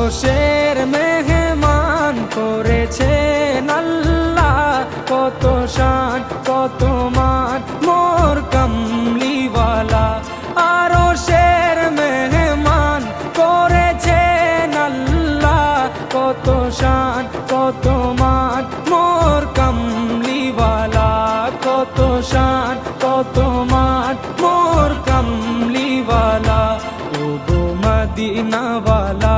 আরশের মেহমান করেছেন আল্লাহ, কত শান কত মান মোর কামলিওয়ালা। আরশের মেহমান করেছেন আল্লাহ, কত শান কত মান মোর কামলিওয়ালা, কত শান কত মান মোর কামলিওয়ালা। ও গো মদিনাওয়ালা